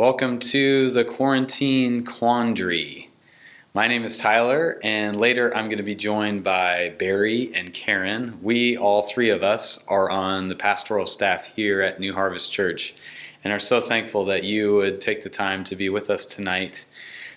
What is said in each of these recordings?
Welcome to the Quarantine Quandary. My name is Tyler, and later I'm going to be joined by Barry and Karen. We, all three of us, are on the pastoral staff here at New Harvest Church and are so thankful that you would take the time to be with us tonight.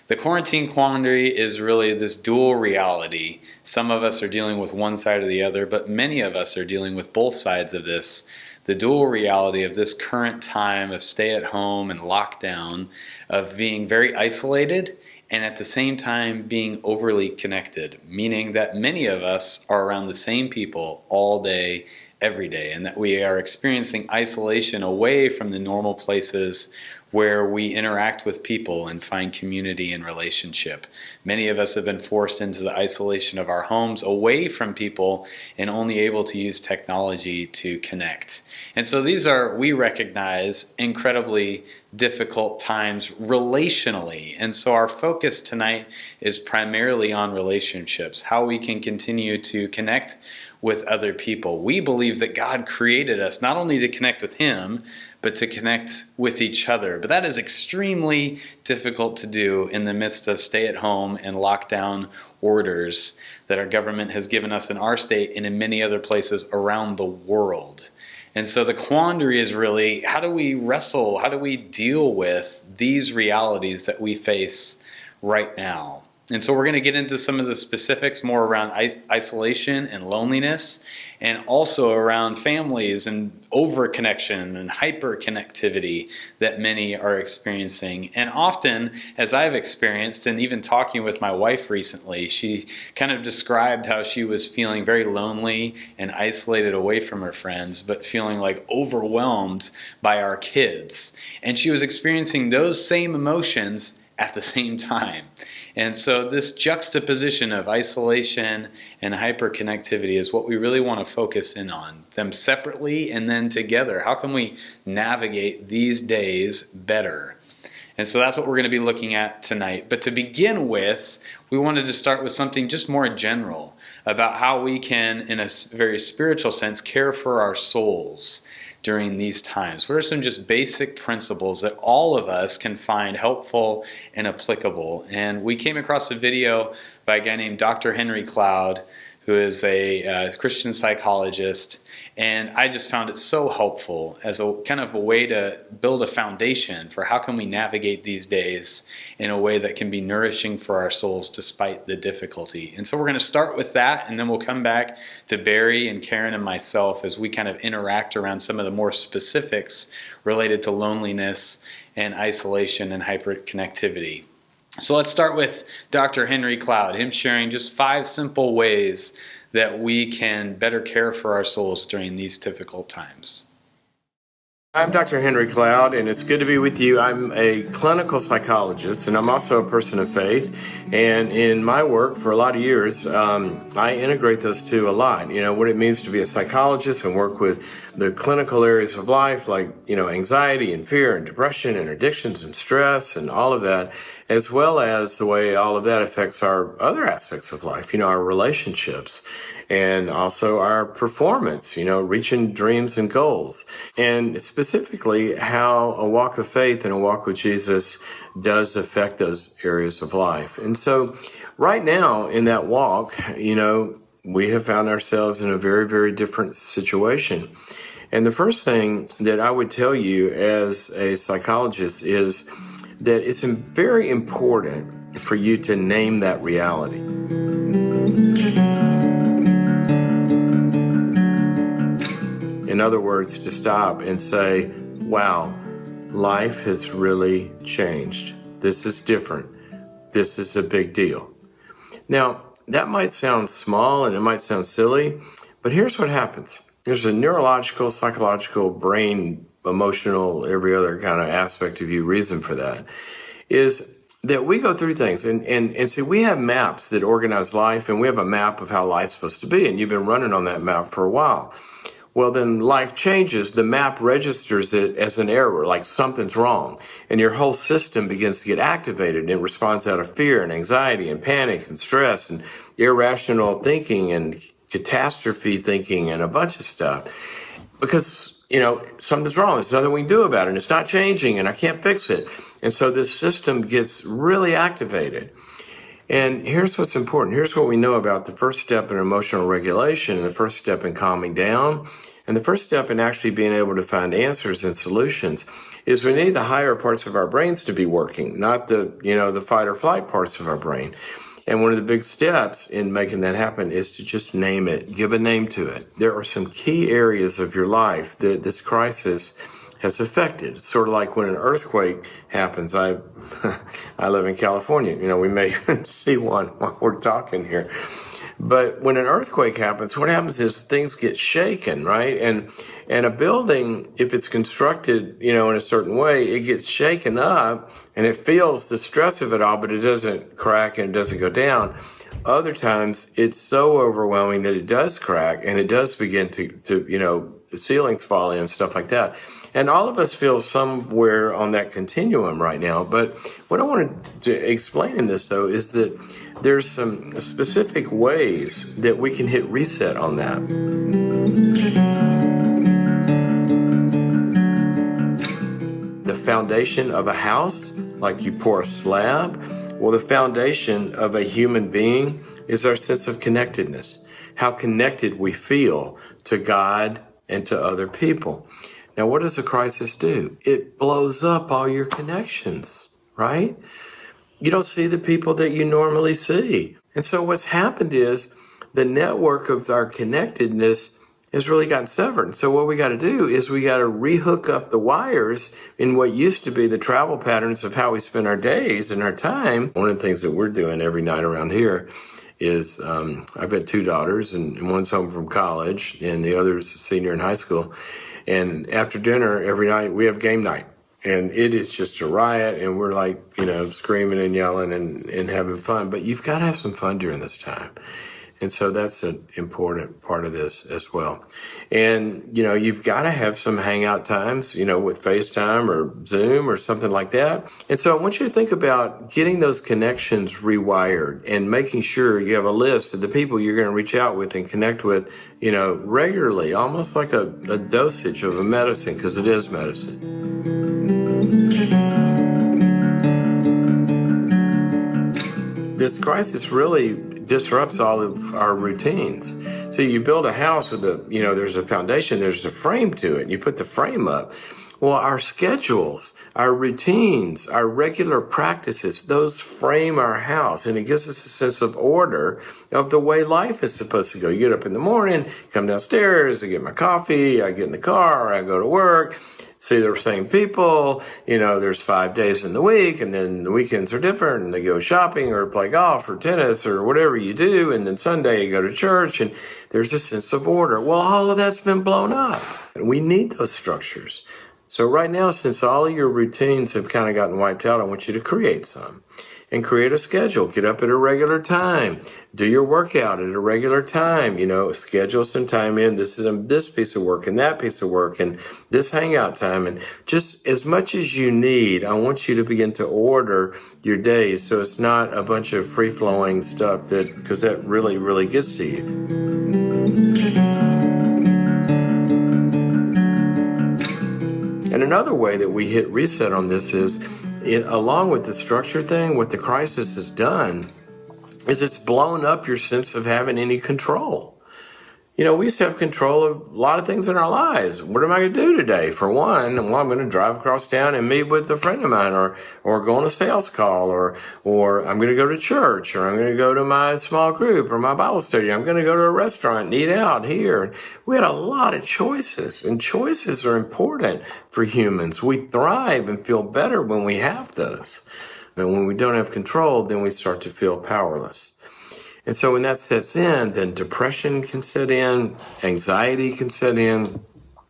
The Quarantine Quandary is really this dual reality. Some of us are dealing with one side or the other, but many of us are dealing with both sides of this. The dual reality of this current time of stay at home and lockdown, of being very isolated and at the same time being overly connected, meaning that many of us are around the same people all day, every day, and that we are experiencing isolation away from the normal places where we interact with people and find community and relationship. Many of us have been forced into the isolation of our homes, away from people, and only able to use technology to connect. And so these are, we recognize, incredibly difficult times relationally. And so our focus tonight is primarily on relationships, how we can continue to connect with other people. We believe that God created us not only to connect with Him, but to connect with each other. But that is extremely difficult to do in the midst of stay-at-home and lockdown orders that our government has given us in our state and in many other places around the world. And so the quandary is really, how do we wrestle, how do we deal with these realities that we face right now? And so we're going to get into some of the specifics more around isolation and loneliness, and also around families and over-connection and hyper-connectivity that many are experiencing. And often, as I've experienced, and even talking with my wife recently, she kind of described how she was feeling very lonely and isolated away from her friends, but feeling like overwhelmed by our kids. And she was experiencing those same emotions at the same time. And so this juxtaposition of isolation and hyperconnectivity is what we really want to focus in on, them separately and then together. How can we navigate these days better? And so that's what we're going to be looking at tonight. But to begin with, we wanted to start with something just more general about how we can, in a very spiritual sense, care for our souls during these times. What are some just basic principles that all of us can find helpful and applicable? And we came across a video by a guy named Dr. Henry Cloud, who is a Christian psychologist, and I just found it so helpful as a kind of a way to build a foundation for how can we navigate these days in a way that can be nourishing for our souls despite the difficulty. And so we're going to start with that, and then we'll come back to Barry and Karen and myself as we kind of interact around some of the more specifics related to loneliness and isolation and hyperconnectivity. So let's start with Dr. Henry Cloud, him sharing just 5 simple ways that we can better care for our souls during these difficult times. I'm Dr. Henry Cloud, and it's good to be with you. I'm a clinical psychologist, and I'm also a person of faith. And in my work for a lot of years, I integrate those two a lot. You know, what it means to be a psychologist and work with the clinical areas of life, like, anxiety and fear and depression and addictions and stress and all of that, as well as the way all of that affects our other aspects of life, our relationships and also our performance, reaching dreams and goals. And specifically how a walk of faith and a walk with Jesus does affect those areas of life. And so right now in that walk, we have found ourselves in a very, very different situation. And the first thing that I would tell you as a psychologist is that it's very important for you to name that reality. In other words, to stop and say, wow, life has really changed. This is different. This is a big deal. Now, that might sound small and it might sound silly, but here's what happens. There's a neurological, psychological, brain, emotional, every other kind of aspect of you reason for that, is that we go through things and see, we have maps that organize life, and we have a map of how life's supposed to be, and you've been running on that map for a while. Well, then life changes. The map registers it as an error, like something's wrong. And your whole system begins to get activated, and it responds out of fear and anxiety and panic and stress and irrational thinking and catastrophe thinking and a bunch of stuff. Because, something's wrong. There's nothing we can do about it, and it's not changing, and I can't fix it. And so this system gets really activated. And here's what's important. Here's what we know about the first step in emotional regulation, and the first step in calming down, and the first step in actually being able to find answers and solutions is we need the higher parts of our brains to be working, not the fight or flight parts of our brain. And one of the big steps in making that happen is to just name it, give a name to it. There are some key areas of your life that this crisis has affected. It's sort of like when an earthquake happens. I live in California. We may see one while we're talking here. But when an earthquake happens, what happens is things get shaken, right? And a building, if it's constructed, in a certain way, it gets shaken up and it feels the stress of it all, but it doesn't crack and it doesn't go down. Other times, it's so overwhelming that it does crack and it does begin to the ceilings fall in and stuff like that. And all of us feel somewhere on that continuum right now. But what I wanted to explain in this, though, is that there's some specific ways that we can hit reset on that. The foundation of a house, like you pour a slab, well, the foundation of a human being is our sense of connectedness, how connected we feel to God and to other people. Now, what does a crisis do? It blows up all your connections, right? You don't see the people that you normally see. And so what's happened is the network of our connectedness has really gotten severed. And so what we got to do is we got to rehook up the wires in what used to be the travel patterns of how we spend our days and our time. One of the things that we're doing every night around here is I've got two daughters, and one's home from college, and the other's a senior in high school. And after dinner, every night, we have game night. And it is just a riot, and we're like, screaming and yelling and having fun. But you've got to have some fun during this time. And so that's an important part of this as well. And, you've got to have some hangout times, with FaceTime or Zoom or something like that. And so I want you to think about getting those connections rewired and making sure you have a list of the people you're going to reach out with and connect with, regularly, almost like a dosage of a medicine, because it is medicine. This crisis really disrupts all of our routines. So you build a house with there's a foundation, there's a frame to it, and you put the frame up. Well, our schedules, our routines, our regular practices, those frame our house, and it gives us a sense of order of the way life is supposed to go. You get up in the morning, come downstairs, I get my coffee, I get in the car, I go to work, see the same people, there's 5 days in the week, and then the weekends are different, and they go shopping or play golf or tennis or whatever you do, and then Sunday you go to church, and there's a sense of order. Well, all of that's been blown up, and we need those structures. So right now, since all of your routines have kind of gotten wiped out, I want you to create some. And create a schedule. Get up at a regular time. Do your workout at a regular time. Schedule some time in. This is this piece of work and that piece of work and this hangout time. And just as much as you need, I want you to begin to order your days so it's not a bunch of free-flowing stuff because that really, really gets to you. And another way that we hit reset on this is, along with the structure thing, what the crisis has done is it's blown up your sense of having any control. We used to have control of a lot of things in our lives. What am I going to do today? For one, I'm going to drive across town and meet with a friend of mine or go on a sales call or I'm going to go to church or I'm going to go to my small group or my Bible study. I'm going to go to a restaurant and eat out here. We had a lot of choices, and choices are important for humans. We thrive and feel better when we have those. And when we don't have control, then we start to feel powerless. And so when that sets in, then depression can set in, anxiety can set in,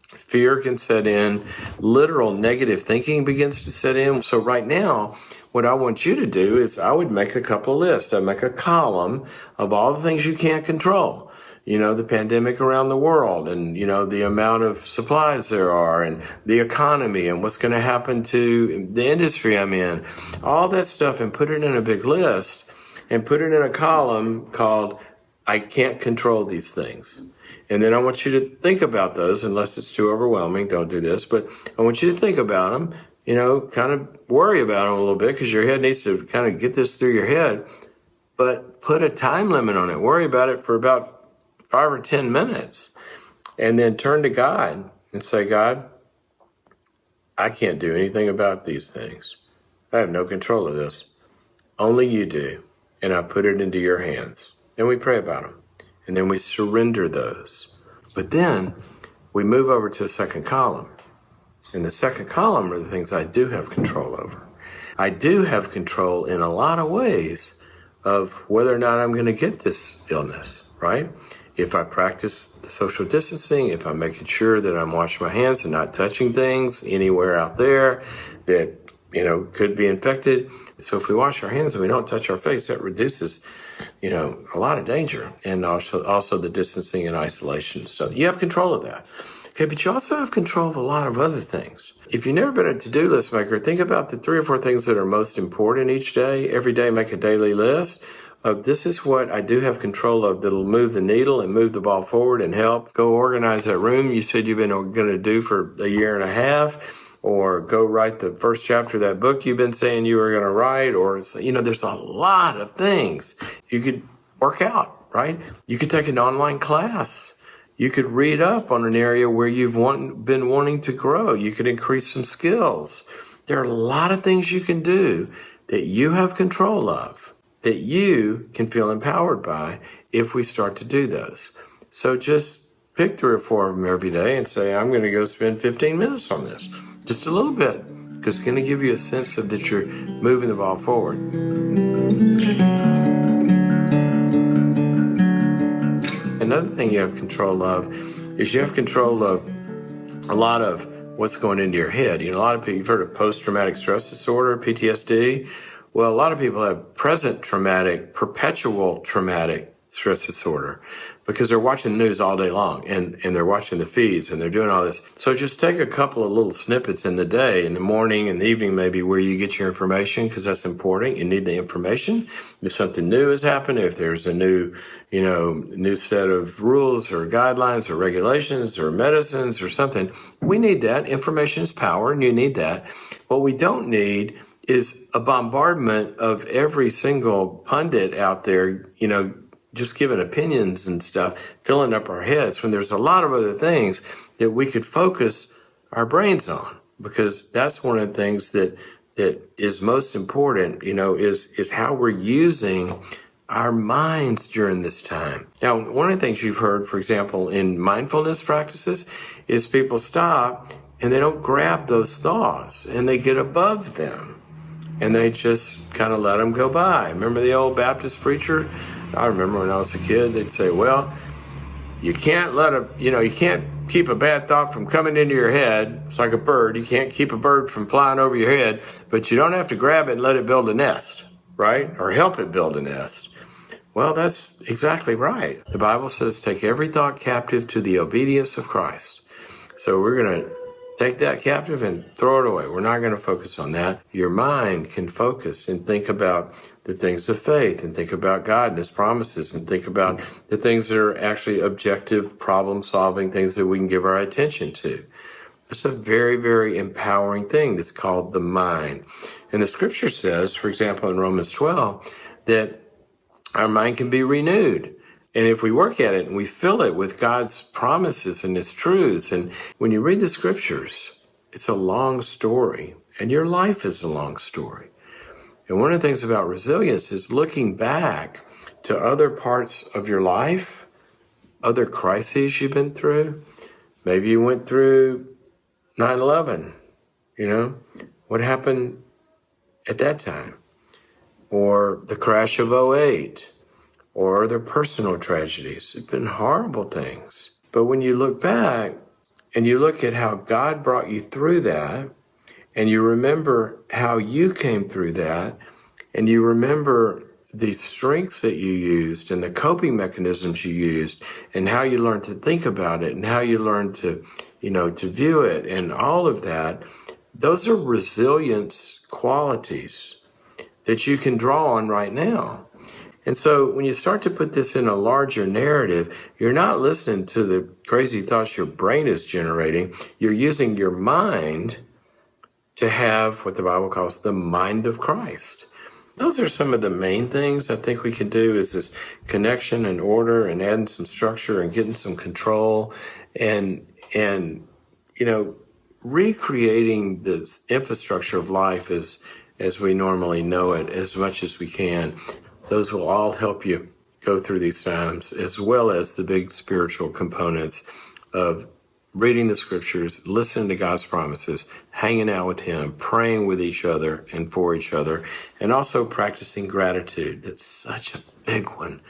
fear can set in, literal negative thinking begins to set in. So right now, what I want you to do is I would make a couple of lists. I'd make a column of all the things you can't control. The pandemic around the world and, the amount of supplies there are and the economy and what's going to happen to the industry I'm in. All that stuff, and put it in a big list. And put it in a column called, I can't control these things. And then I want you to think about those, unless it's too overwhelming, don't do this. But I want you to think about them kind of worry about them a little bit because your head needs to kind of get this through your head. But put a time limit on it. Worry about it for about 5 or 10 minutes. And then turn to God and say, God, I can't do anything about these things. I have no control of this. Only you do. And I put it into your hands. And we pray about them. And then we surrender those. But then we move over to a second column. And the second column are the things I do have control over. I do have control in a lot of ways of whether or not I'm going to get this illness, right? If I practice the social distancing, if I'm making sure that I'm washing my hands and not touching things anywhere out there that, could be infected. So if we wash our hands and we don't touch our face, that reduces, a lot of danger. And also the distancing and isolation stuff. You have control of that. Okay, but you also have control of a lot of other things. If you've never been a to-do list maker, think about the 3 or 4 things that are most important each day. Every day, make a daily list of this is what I do have control of that'll move the needle and move the ball forward and help. Go organize that room you said you've been going to do for a year and a half, or go write the first chapter of that book you've been saying you were going to write, or, there's a lot of things. You could work out, right? You could take an online class. You could read up on an area where you've been wanting to grow. You could increase some skills. There are a lot of things you can do that you have control of, that you can feel empowered by if we start to do those. So just pick 3 or 4 of them every day and say, I'm going to go spend 15 minutes on this. Just a little bit, because it's going to give you a sense of that you're moving the ball forward. Another thing you have control of is you have control of a lot of what's going into your head. A lot of people, you've heard of post-traumatic stress disorder, PTSD. Well, a lot of people have present traumatic, perpetual traumatic stress disorder because they're watching the news all day long and they're watching the feeds and they're doing all this. So just take a couple of little snippets in the day, in the morning and the evening maybe, where you get your information, because that's important. You need the information. If something new has happened, if there's a new set of rules or guidelines or regulations or medicines or something, we need that. Information is power, and you need that. What we don't need is a bombardment of every single pundit out there, just giving opinions and stuff, filling up our heads, when there's a lot of other things that we could focus our brains on, because that's one of the things that is most important, is how we're using our minds during this time. Now, one of the things you've heard, for example, in mindfulness practices, is people stop and they don't grab those thoughts and they get above them and they just kind of let them go by. Remember the old Baptist preacher? I remember when I was a kid, they'd say, well, you can't you can't keep a bad thought from coming into your head. It's like a bird. You can't keep a bird from flying over your head, but you don't have to grab it and let it build a nest, right? Or help it build a nest. Well, that's exactly right. The Bible says, take every thought captive to the obedience of Christ. So we're going to take that captive and throw it away. We're not going to focus on that. Your mind can focus and think about the things of faith, and think about God and His promises, and think about the things that are actually objective, problem-solving things that we can give our attention to. It's a very, very empowering thing that's called the mind. And the Scripture says, for example, in Romans 12, that our mind can be renewed. And if we work at it and we fill it with God's promises and His truths, and when you read the Scriptures, it's a long story, and your life is a long story. And one of the things about resilience is looking back to other parts of your life, other crises you've been through. Maybe you went through 9/11, what happened at that time? Or the crash of '08, or their personal tragedies. It's been horrible things. But when you look back and you look at how God brought you through that, and you remember how you came through that, and you remember the strengths that you used and the coping mechanisms you used, and how you learned to think about it, and how you learned to, to view it, and all of that, those are resilience qualities that you can draw on right now. And so when you start to put this in a larger narrative, you're not listening to the crazy thoughts your brain is generating. You're using your mind to have what the Bible calls the mind of Christ. Those are some of the main things I think we could do, is this connection and order and adding some structure and getting some control and recreating the infrastructure of life as we normally know it as much as we can. Those will all help you go through these times, as well as the big spiritual components of reading the scriptures, listening to God's promises, hanging out with Him, praying with each other and for each other, and also practicing gratitude. That's such a big one,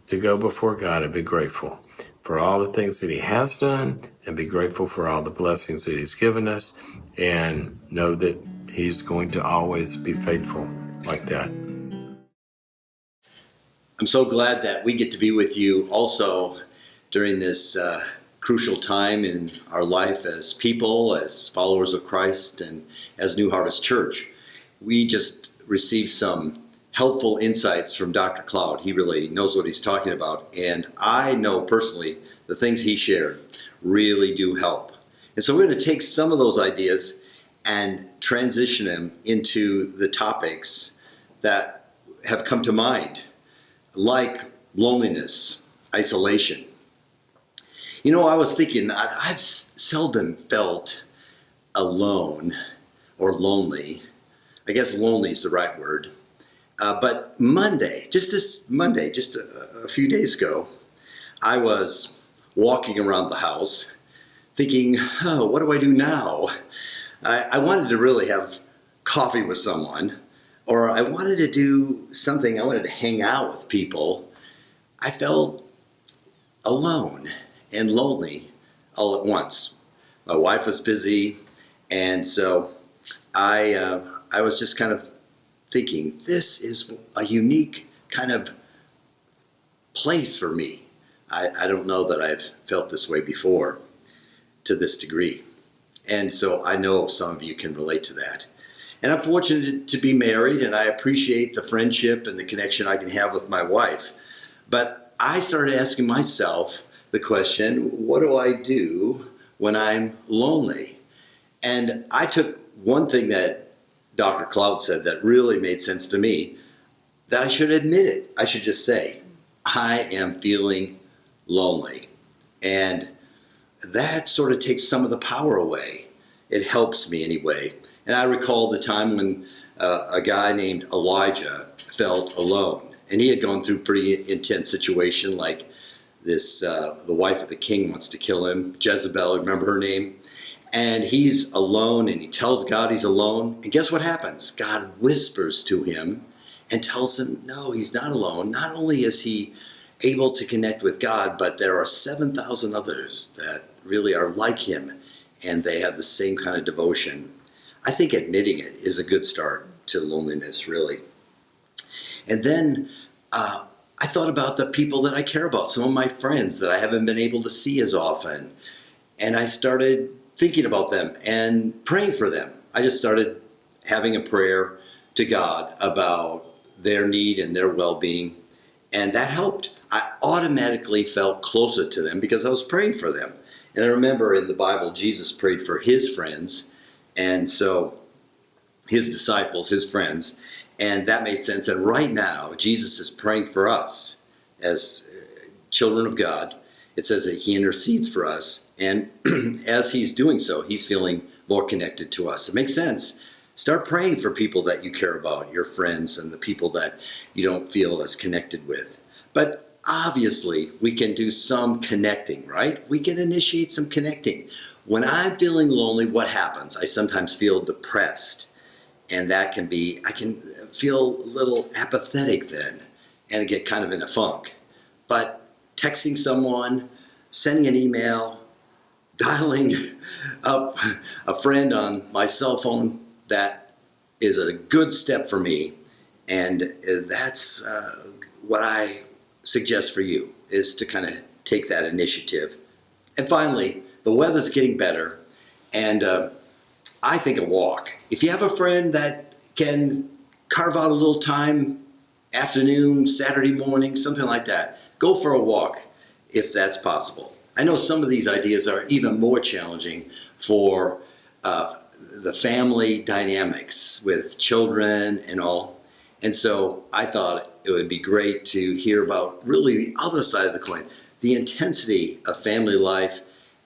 to go before God and be grateful for all the things that He has done, and be grateful for all the blessings that He's given us, and know that He's going to always be faithful like that. I'm so glad that we get to be with you also during this crucial time in our life as people, as followers of Christ, and as New Harvest Church. We just received some helpful insights from Dr. Cloud. He really knows what he's talking about, and I know personally the things he shared really do help. And so we're going to take some of those ideas and transition them into the topics that have come to mind, like loneliness, isolation. You know, I was thinking, I've seldom felt alone or lonely. I guess lonely is the right word. But just a few days ago, I was walking around the house thinking, oh, what do I do now? I wanted to really have coffee with someone, or I wanted to do something. I wanted to hang out with people. I felt alone and lonely all at once. My wife was busy, and so I was just kind of thinking, this is a unique kind of place for me. I don't know that I've felt this way before to this degree. And so I know some of you can relate to that. And I'm fortunate to be married, and I appreciate the friendship and the connection I can have with my wife. But I started asking myself the question, what do I do when I'm lonely? And I took one thing that Dr. Cloud said that really made sense to me, that I should admit it. I should just say, I am feeling lonely. And that sort of takes some of the power away. It helps me anyway. And I recall the time when a guy named Elijah felt alone. And he had gone through a pretty intense situation, like this, the wife of the king wants to kill him, Jezebel, remember her name? And he's alone, and he tells God he's alone. And guess what happens? God whispers to him and tells him, no, he's not alone. Not only is he able to connect with God, but there are 7,000 others that really are like him, and they have the same kind of devotion. I think admitting it is a good start to loneliness, really. And then I thought about the people that I care about, some of my friends that I haven't been able to see as often. And I started thinking about them and praying for them. I just started having a prayer to God about their need and their well-being. And that helped. I automatically felt closer to them because I was praying for them. And I remember in the Bible, Jesus prayed for his friends. And so his disciples, his friends, and that made sense. And right now, Jesus is praying for us as children of God. It says that he intercedes for us. And as he's doing so, he's feeling more connected to us. It makes sense. Start praying for people that you care about, your friends and the people that you don't feel as connected with. But obviously, we can do some connecting, right? We can initiate some connecting. When I'm feeling lonely, what happens? I sometimes feel depressed. And that can be, I can feel a little apathetic then and get kind of in a funk. But texting someone, sending an email, dialing up a friend on my cell phone, that is a good step for me. And that's what I suggest for you, is to kind of take that initiative. And finally, the weather's getting better, and I think a walk. If you have a friend that can carve out a little time, afternoon, Saturday morning, something like that, go for a walk if that's possible. I know some of these ideas are even more challenging for the family dynamics with children and all. And so I thought it would be great to hear about really the other side of the coin, the intensity of family life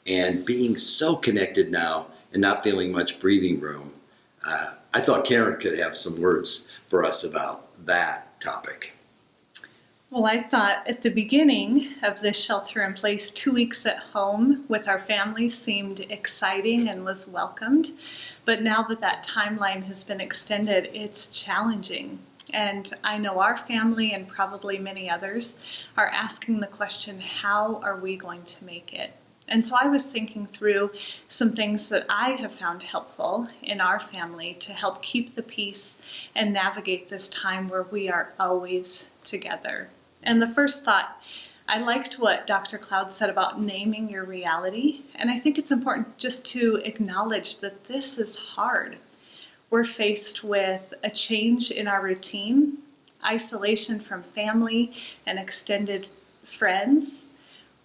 and being so connected now and not feeling much breathing room. I thought Karen could have some words for us about that topic. Well, I thought at the beginning of this shelter in place, 2 weeks at home with our family seemed exciting and was welcomed. But now that that timeline has been extended, it's challenging. And I know our family and probably many others are asking the question, how are we going to make it? And so I was thinking through some things that I have found helpful in our family to help keep the peace and navigate this time where we are always together. And the first thought, I liked what Dr. Cloud said about naming your reality. And I think it's important just to acknowledge that this is hard. We're faced with a change in our routine, isolation from family and extended friends.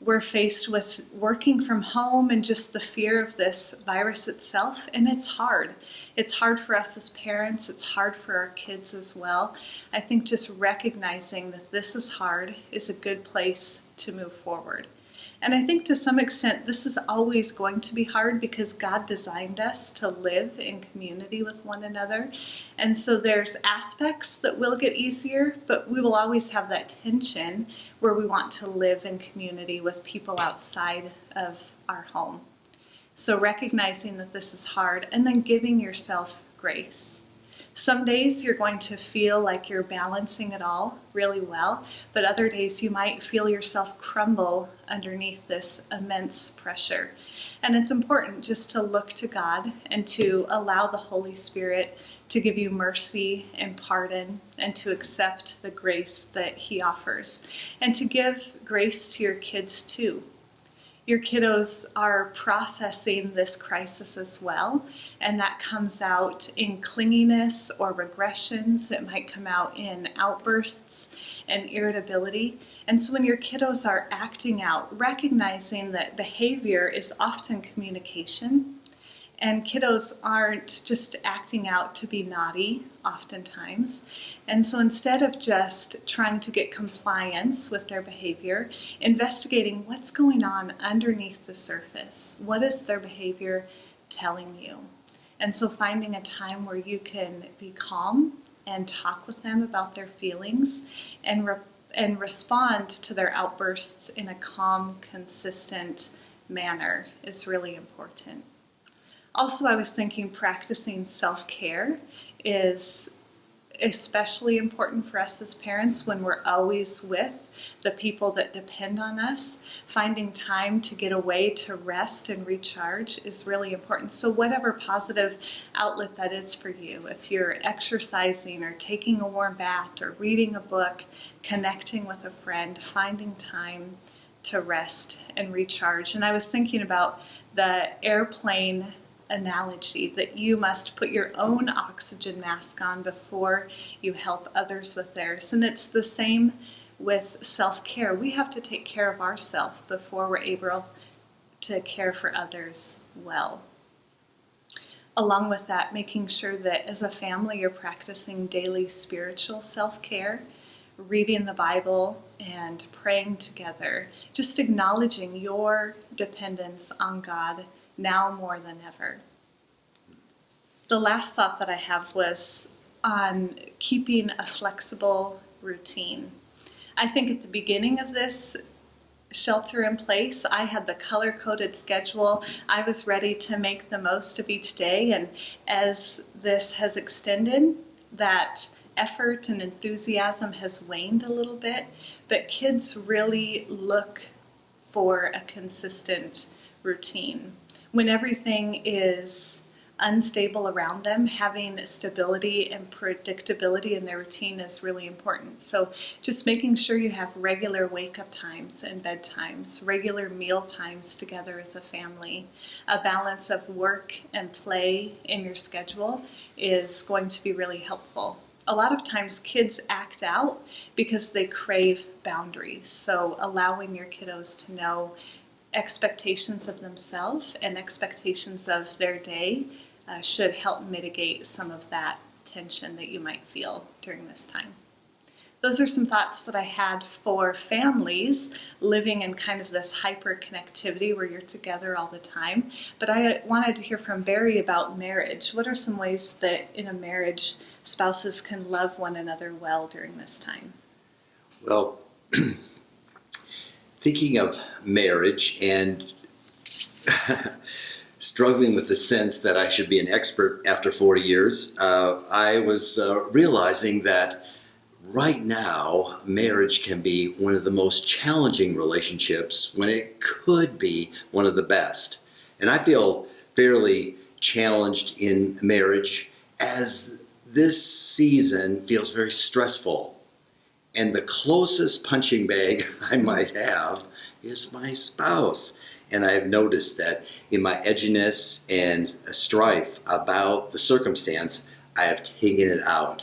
We're faced with working from home and just the fear of this virus itself, and it's hard. It's hard for us as parents, it's hard for our kids as well. I think just recognizing that this is hard is a good place to move forward. And I think to some extent this is always going to be hard because God designed us to live in community with one another. And so there's aspects that will get easier, but we will always have that tension where we want to live in community with people outside of our home. So recognizing that this is hard and then giving yourself grace. Some days you're going to feel like you're balancing it all really well, but other days you might feel yourself crumble underneath this immense pressure. And it's important just to look to God and to allow the Holy Spirit to give you mercy and pardon and to accept the grace that He offers. And to give grace to your kids too. Your kiddos are processing this crisis as well, and that comes out in clinginess or regressions. It might come out in outbursts and irritability. And so when your kiddos are acting out, recognizing that behavior is often communication, and kiddos aren't just acting out to be naughty oftentimes. And so instead of just trying to get compliance with their behavior, investigating what's going on underneath the surface. What is their behavior telling you? And so finding a time where you can be calm and talk with them about their feelings and respond to their outbursts in a calm, consistent manner is really important. Also, I was thinking practicing self-care is especially important for us as parents when we're always with the people that depend on us. Finding time to get away to rest and recharge is really important. So whatever positive outlet that is for you, if you're exercising or taking a warm bath or reading a book, connecting with a friend, finding time to rest and recharge. And I was thinking about the airplane analogy that you must put your own oxygen mask on before you help others with theirs. And it's the same with self-care. We have to take care of ourselves before we're able to care for others well. Along with that, making sure that as a family you're practicing daily spiritual self-care, reading the Bible and praying together, just acknowledging your dependence on God now more than ever. The last thought that I have was on keeping a flexible routine. I think at the beginning of this shelter in place, I had the color-coded schedule. I was ready to make the most of each day, and as this has extended, that effort and enthusiasm has waned a little bit, but kids really look for a consistent routine. When everything is unstable around them, having stability and predictability in their routine is really important. So just making sure you have regular wake-up times and bedtimes, regular meal times together as a family, a balance of work and play in your schedule is going to be really helpful. A lot of times kids act out because they crave boundaries. So allowing your kiddos to know expectations of themselves and expectations of their day should help mitigate some of that tension that you might feel during this time. Those are some thoughts that I had for families living in kind of this hyper connectivity where you're together all the time. But I wanted to hear from Barry about marriage. What are some ways that in a marriage spouses can love one another well during this time? Well, thinking of marriage and struggling with the sense that I should be an expert after 40 years, I was realizing that right now, marriage can be one of the most challenging relationships when it could be one of the best. And I feel fairly challenged in marriage as this season feels very stressful. And the closest punching bag I might have is my spouse. And I've noticed that in my edginess and strife about the circumstance, I have taken it out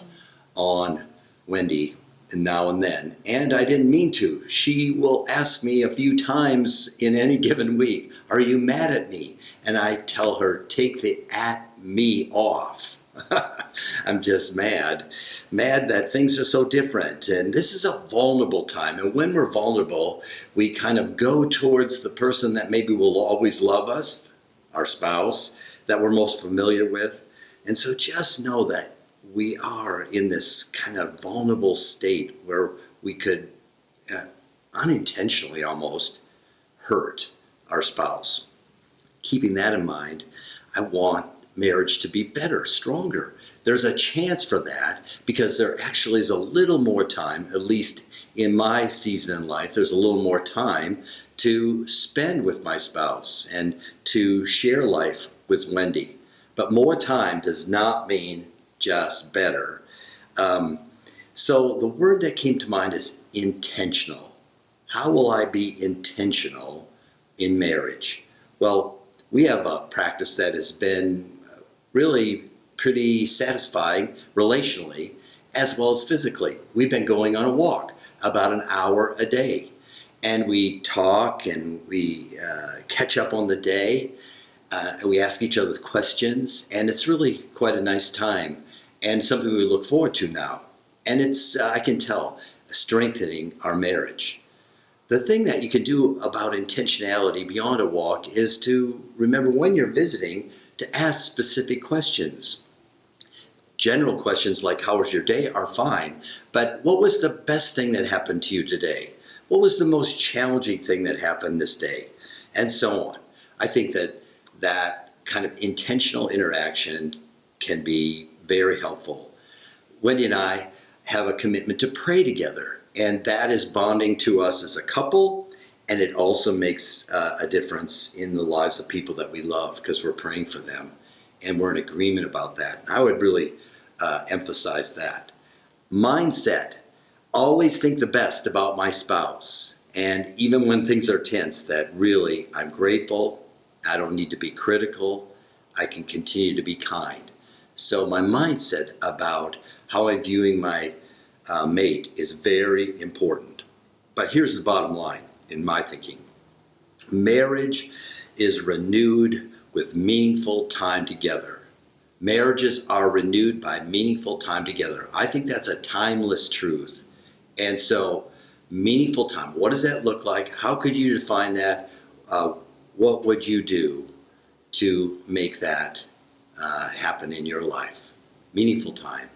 on Wendy now and then, and I didn't mean to. She will ask me a few times in any given week, "Are you mad at me?" And I tell her, "Take the at me off." I'm just mad that things are so different, and this is a vulnerable time. And when we're vulnerable, we kind of go towards the person that maybe will always love us, our spouse, that we're most familiar with. And so just know that we are in this kind of vulnerable state where we could unintentionally almost hurt our spouse. Keeping that in mind, I want marriage to be better, stronger. There's a chance for that because there actually is a little more time, at least in my season in life, there's a little more time to spend with my spouse and to share life with Wendy. But more time does not mean just better. So the word that came to mind is intentional. How will I be intentional in marriage? Well, we have a practice that has been really pretty satisfying relationally as well as physically. We've been going on a walk about an hour a day, and we talk and we catch up on the day. We ask each other questions, and it's really quite a nice time and something we look forward to now. And it's, I can tell, strengthening our marriage. The thing that you can do about intentionality beyond a walk is to remember when you're visiting to ask specific questions. General questions like, how was your day, are fine, but what was the best thing that happened to you today? What was the most challenging thing that happened this day? And so on. I think that kind of intentional interaction can be very helpful. Wendy and I have a commitment to pray together, and that is bonding to us as a couple, and it also makes a difference in the lives of people that we love because we're praying for them, and we're in agreement about that. I would really emphasize that. Mindset. Always think the best about my spouse, and even when things are tense, that really I'm grateful. I don't need to be critical. I can continue to be kind. So my mindset about how I'm viewing my mate is very important. But here's the bottom line in my thinking. Marriage is renewed with meaningful time together. Marriages are renewed by meaningful time together. I think that's a timeless truth. And so meaningful time, what does that look like? How could you define that? What would you do to make that happen in your life? Meaningful time.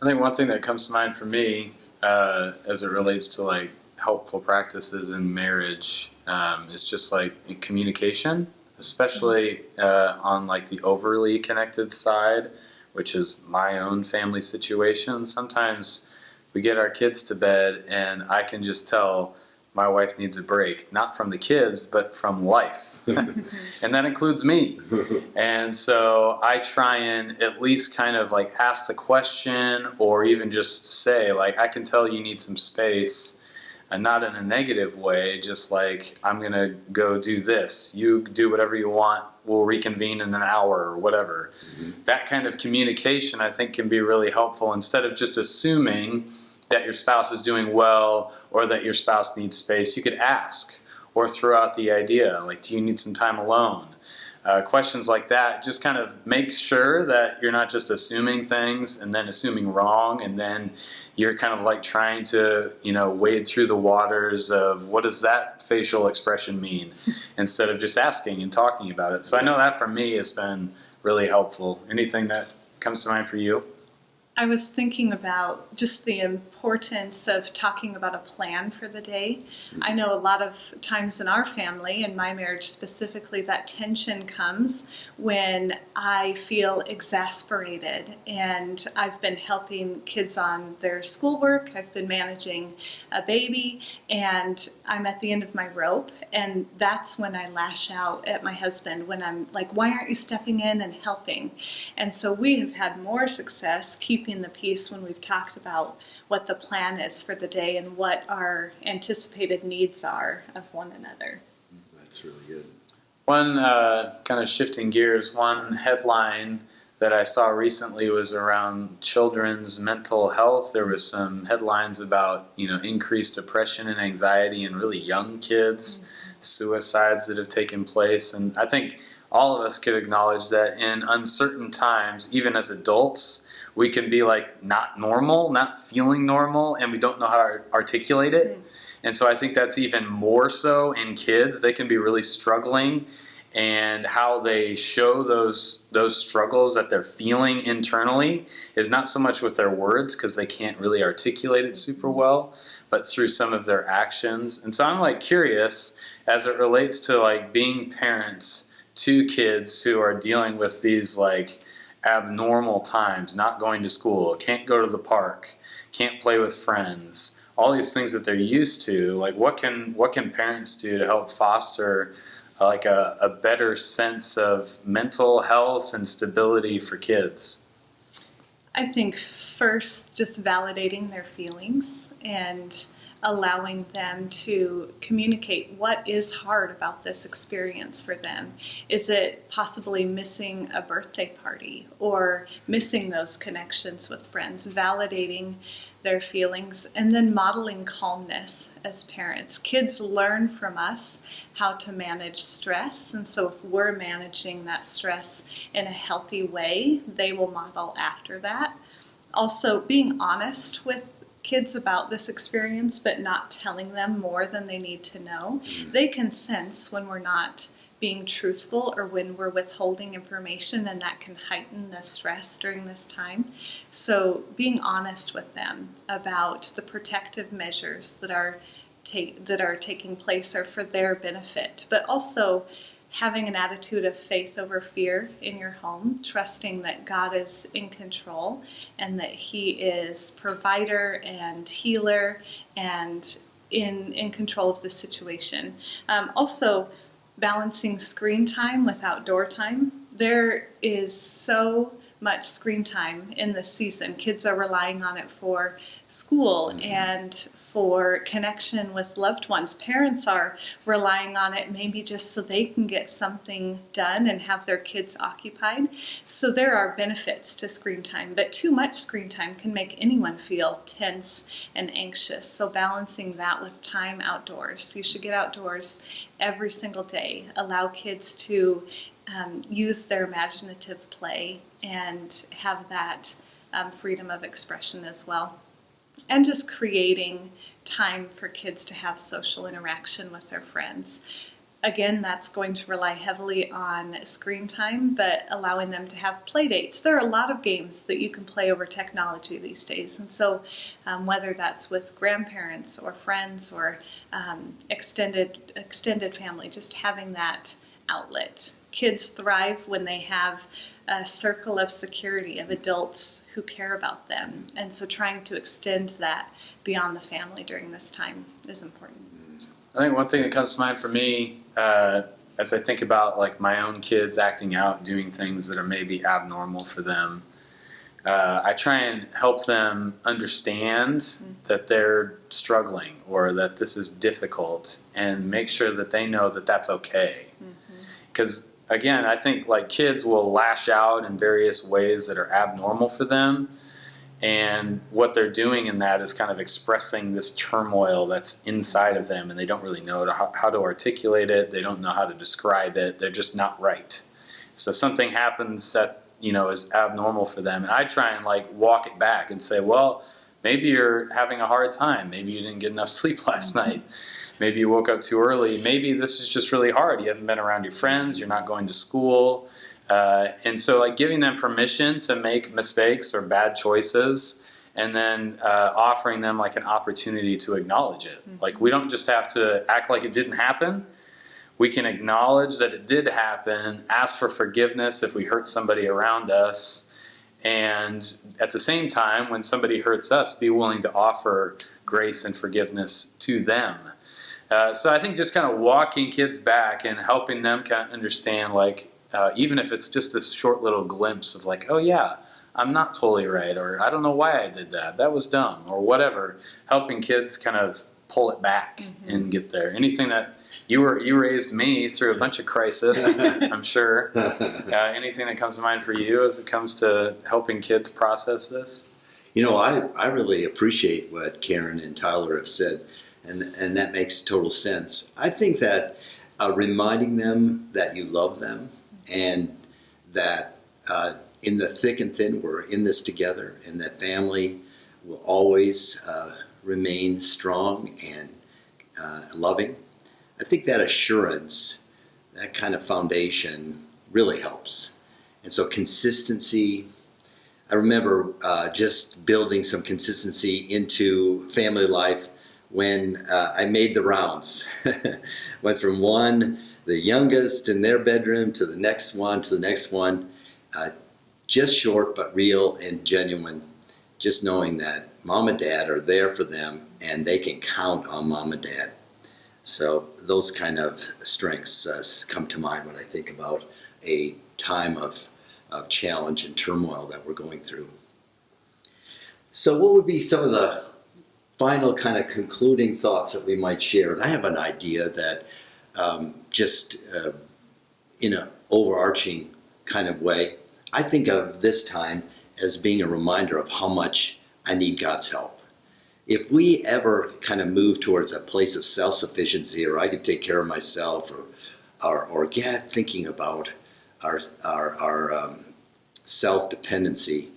I think one thing that comes to mind for me as it relates to like helpful practices in marriage is just like communication, especially on like the overly connected side, which is my own family situation. Sometimes we get our kids to bed and I can just tell my wife needs a break, not from the kids, but from life. And that includes me. And so I try and at least kind of like ask the question or even just say, like, I can tell you need some space, and not in a negative way, just like, I'm going to go do this. You do whatever you want. We'll reconvene in an hour or whatever. Mm-hmm. That kind of communication, I think, can be really helpful instead of just assuming that your spouse is doing well or that your spouse needs space. You could ask, or throw out the idea, like, do you need some time alone? Questions like that just kind of make sure that you're not just assuming things and then assuming wrong, and then you're kind of like trying to, wade through the waters of what does that facial expression mean instead of just asking and talking about it. So I know that for me has been really helpful. Anything that comes to mind for you? I was thinking about just the importance of talking about a plan for the day. I know a lot of times in our family, in my marriage specifically, that tension comes when I feel exasperated and I've been helping kids on their schoolwork, I've been managing a baby, and I'm at the end of my rope, and that's when I lash out at my husband, when I'm like, why aren't you stepping in and helping? And so we have had more success keeping the peace when we've talked about what the plan is for the day and what our anticipated needs are of one another. That's really good. One kind of shifting gears, one headline that I saw recently was around children's mental health. There was some headlines about, increased depression and anxiety in really young kids, suicides that have taken place. And I think all of us could acknowledge that in uncertain times, even as adults, we can be like not normal, not feeling normal, and we don't know how to articulate it. And so I think that's even more so in kids. They can be really struggling, and how they show those struggles that they're feeling internally is not so much with their words, because they can't really articulate it super well, but through some of their actions. And so I'm like curious as it relates to like being parents to kids who are dealing with these like abnormal times, not going to school, can't go to the park, can't play with friends, all these things that they're used to. Like, what can parents do to help foster like a better sense of mental health and stability for kids? I think first, just validating their feelings and allowing them to communicate what is hard about this experience for them. Is it possibly missing a birthday party or missing those connections with friends? Validating their feelings and then modeling calmness as parents. Kids learn from us how to manage stress, and so if we're managing that stress in a healthy way, they will model after that. Also, being honest with kids about this experience, but not telling them more than they need to know. They can sense when we're not being truthful or when we're withholding information, and that can heighten the stress during this time. So being honest with them about the protective measures that are taking place are for their benefit, but also having an attitude of faith over fear in your home, trusting that God is in control and that He is provider and healer and in control of the situation. Also, balancing screen time with outdoor time. There is so much screen time in this season. Kids are relying on it for school and for connection with loved ones. Parents are relying on it maybe just so they can get something done and have their kids occupied. So there are benefits to screen time, but too much screen time can make anyone feel tense and anxious. So balancing that with time outdoors. You should get outdoors every single day. Allow kids to use their imaginative play and have that freedom of expression as well. And just creating time for kids to have social interaction with their friends. Again, that's going to rely heavily on screen time, but allowing them to have play dates. There are a lot of games that you can play over technology these days. And so whether that's with grandparents or friends or extended family, just having that outlet. Kids thrive when they have a circle of security of adults who care about them. And so trying to extend that beyond the family during this time is important. I think one thing that comes to mind for me as I think about like my own kids acting out, doing things that are maybe abnormal for them, I try and help them understand that they're struggling or that this is difficult, and make sure that they know that that's okay. Because again, I think like kids will lash out in various ways that are abnormal for them, And what they're doing in that is kind of expressing this turmoil that's inside of them, and they don't really know how to articulate it. They don't know how to describe it. They're just not right. So something happens that, is abnormal for them. And I try and like walk it back and say, well, maybe you're having a hard time. Maybe you didn't get enough sleep last night. Maybe you woke up too early. Maybe this is just really hard. You haven't been around your friends. You're not going to school. And so like giving them permission to make mistakes or bad choices, and then offering them like an opportunity to acknowledge it. Like we don't just have to act like it didn't happen. We can acknowledge that it did happen, ask for forgiveness if we hurt somebody around us, and at the same time, when somebody hurts us, be willing to offer grace and forgiveness to them. So I think just kind of walking kids back and helping them kind of understand, like, even if it's just this short little glimpse of like, oh yeah, I'm not totally right, or I don't know why I did that. That was dumb, or whatever. Helping kids kind of pull it back and get there. Anything that you raised me through a bunch of crisis, I'm sure. Anything that comes to mind for you as it comes to helping kids process this? I really appreciate what Karen and Tyler have said, and that makes total sense. I think that reminding them that you love them, and that in the thick and thin, we're in this together, and that family will always remain strong and loving. I think that assurance, that kind of foundation really helps. And so consistency, I remember just building some consistency into family life when I made the rounds. Went from the youngest in their bedroom, to the next one, just short but real and genuine. Just knowing that mom and dad are there for them and they can count on mom and dad. So those kind of strengths come to mind when I think about a time of challenge and turmoil that we're going through. So what would be some of the final kind of concluding thoughts that we might share? And I have an idea that in an overarching kind of way, I think of this time as being a reminder of how much I need God's help. If we ever kind of move towards a place of self-sufficiency, or I can take care of myself, or get thinking about our self-dependency,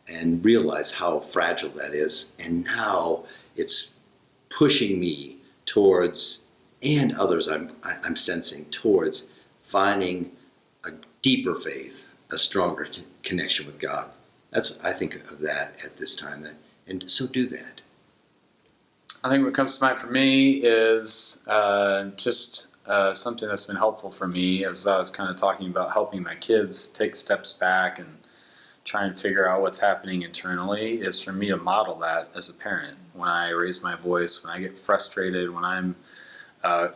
and realize how fragile that is, and now it's pushing me towards, and others I'm sensing towards, finding a deeper faith, a stronger connection with God. I think of that at this time, and so do that. I think what comes to mind for me is just something that's been helpful for me, as I was kind of talking about helping my kids take steps back and try and figure out what's happening internally, is for me to model that as a parent. When I raise my voice, when I get frustrated, when I'm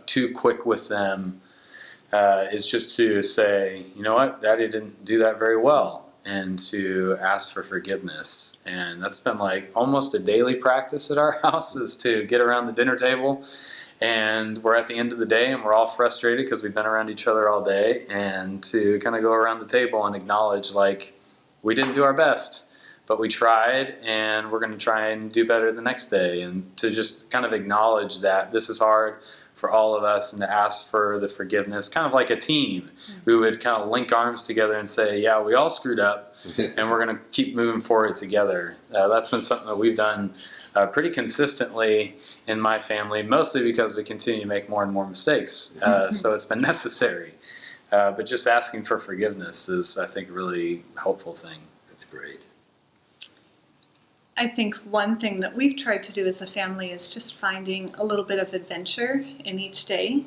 too quick with them, is just to say, you know what, Daddy didn't do that very well, and to ask for forgiveness. And that's been like almost a daily practice at our house, is to get around the dinner table, and we're at the end of the day and we're all frustrated because we've been around each other all day, and to kind of go around the table and acknowledge, like, we didn't do our best, but we tried, and we're going to try and do better the next day. And to just kind of acknowledge that this is hard for all of us, and to ask for the forgiveness, kind of like a team. We would kind of link arms together and say, yeah, we all screwed up, and we're going to keep moving forward together. That's been something that we've done pretty consistently in my family, mostly because we continue to make more and more mistakes. So it's been necessary. But just asking for forgiveness is, I think, a really helpful thing. That's great. I think one thing that we've tried to do as a family is just finding a little bit of adventure in each day,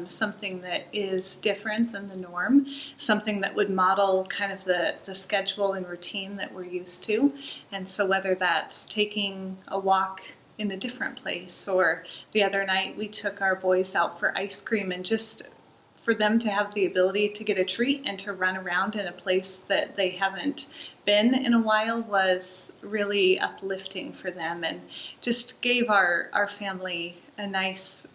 something that is different than the norm, something that would model kind of the schedule and routine that we're used to. And so whether that's taking a walk in a different place, or the other night we took our boys out for ice cream, and just for them to have the ability to get a treat and to run around in a place that they haven't been in a while was really uplifting for them, and just gave our family a nice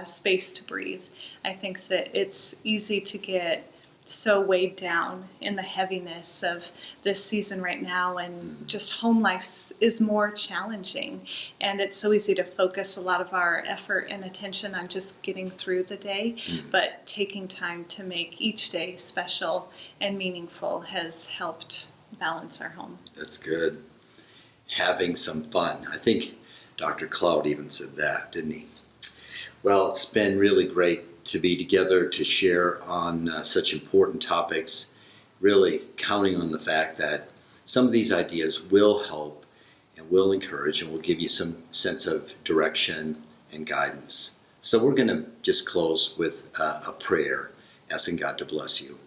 space to breathe. I think that it's easy to get so weighed down in the heaviness of this season right now, and just home life is more challenging, and it's so easy to focus a lot of our effort and attention on just getting through the day, but taking time to make each day special and meaningful has helped balance our home. That's good. Having some fun. I think Dr. Cloud even said that, didn't he? Well, it's been really great to be together to share on such important topics, really counting on the fact that some of these ideas will help and will encourage and will give you some sense of direction and guidance. So we're going to just close with a prayer, asking God to bless you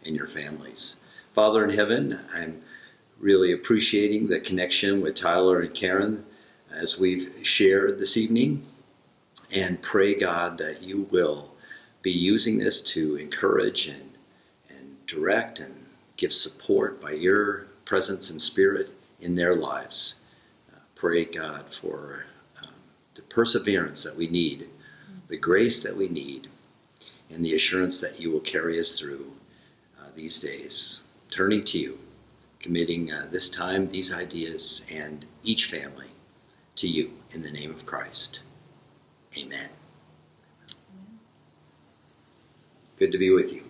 and your families. Father in heaven, I'm really appreciating the connection with Tyler and Karen as we've shared this evening, and pray, God, that you will be using this to encourage and direct and give support by your presence and spirit in their lives. Pray, God, for the perseverance that we need, the grace that we need, and the assurance that you will carry us through these days. Turning to you, committing this time, these ideas, and each family to you in the name of Christ. Amen. Good to be with you.